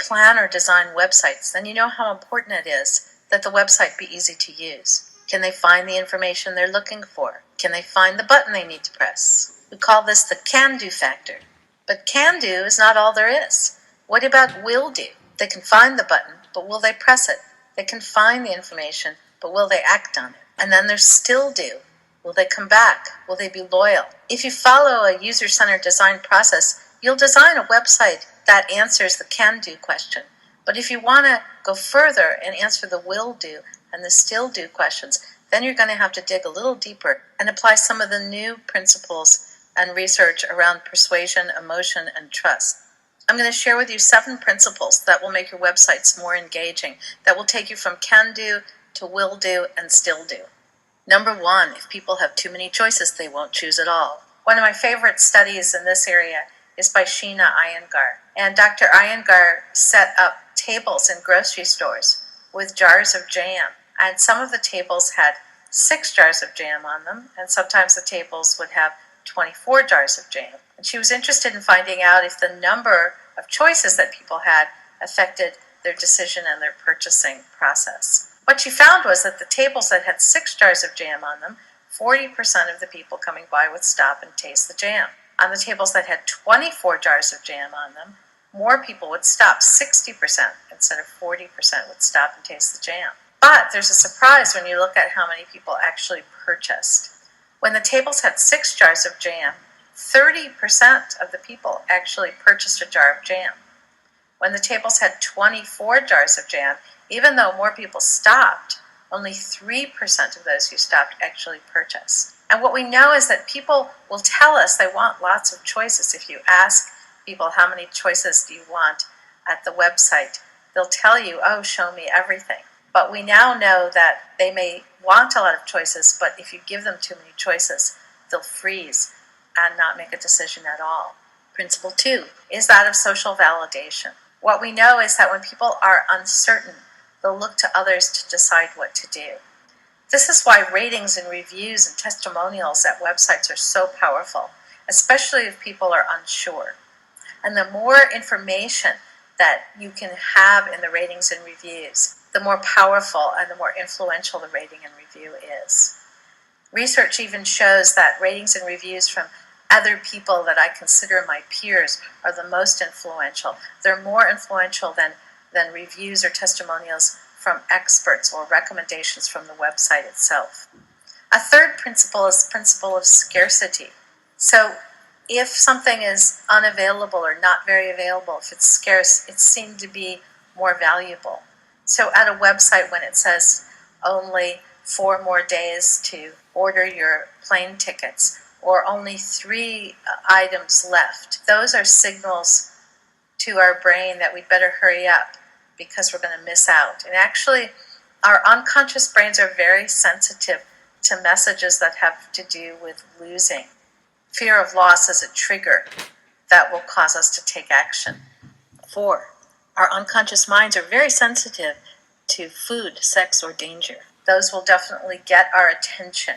plan or design websites, then you know how important it is that the website be easy to use. Can they find the information they're looking for? Can they find the button they need to press? We call this the can-do factor. But can-do is not all there is. What about will-do? They can find the button, but will they press it? They can find the information, but will they act on it? And then there's still-do. Will they come back? Will they be loyal? If you follow a user-centered design process, you'll design a website that answers the can-do question. But if you want to go further and answer the will-do and the still-do questions, then you're going to have to dig a little deeper and apply some of the new principles and research around persuasion, emotion, and trust. I'm going to share with you 7 principles that will make your websites more engaging, that will take you from can-do to will-do and still-do. Number 1, if people have too many choices, they won't choose at all. One of my favorite studies in this area is by Sheena Iyengar. And Dr. Iyengar set up tables in grocery stores with jars of jam. And some of the tables had 6 jars of jam on them, and sometimes the tables would have 24 jars of jam. And she was interested in finding out if the number of choices that people had affected their decision and their purchasing process. What she found was that the tables that had 6 jars of jam on them, 40% of the people coming by would stop and taste the jam. On the tables that had 24 jars of jam on them, more people would stop, 60% instead of 40% would stop and taste the jam. But there's a surprise when you look at how many people actually purchased. When the tables had 6 jars of jam, 30% of the people actually purchased a jar of jam. When the tables had 24 jars of jam, even though more people stopped, only 3% of those who stopped actually purchased. And what we know is that people will tell us they want lots of choices. If you ask people how many choices do you want at the website, they'll tell you, oh, show me everything. But we now know that they may want a lot of choices, but if you give them too many choices, they'll freeze and not make a decision at all. Principle 2 is that of social validation. What we know is that when people are uncertain, they'll look to others to decide what to do. This is why ratings and reviews and testimonials at websites are so powerful, especially if people are unsure. And the more information that you can have in the ratings and reviews, the more powerful and the more influential the rating and review is. Research even shows that ratings and reviews from other people that I consider my peers are the most influential. They're more influential than reviews or testimonials from experts or recommendations from the website itself. A third principle is the principle of scarcity. So if something is unavailable or not very available, if it's scarce, it's seen to be more valuable. So at a website when it says only 4 more days to order your plane tickets or only 3 items left, those are signals to our brain that we'd better hurry up because we're going to miss out. And actually, our unconscious brains are very sensitive to messages that have to do with losing. Fear of loss is a trigger that will cause us to take action. 4, our unconscious minds are very sensitive to food, sex, or danger. Those will definitely get our attention.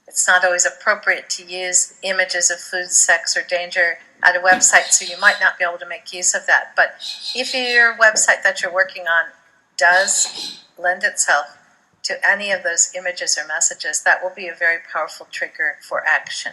It's not always appropriate to use images of food, sex, or danger at a website, so you might not be able to make use of that. But if your website that you're working on does lend itself to any of those images or messages, that will be a very powerful trigger for action.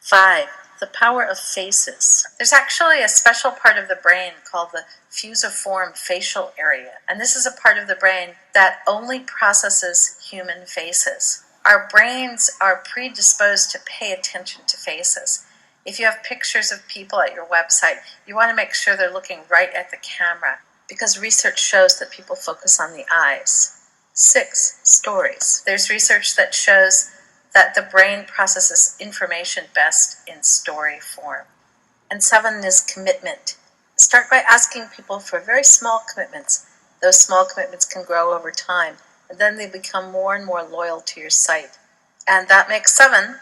5, the power of faces. There's actually a special part of the brain called the fusiform facial area. And this is a part of the brain that only processes human faces. Our brains are predisposed to pay attention to faces. If you have pictures of people at your website, you want to make sure they're looking right at the camera because research shows that people focus on the eyes. 6, stories. There's research that shows that the brain processes information best in story form. And 7 is commitment. Start by asking people for very small commitments. Those small commitments can grow over time, and then they become more and more loyal to your site. And that makes 7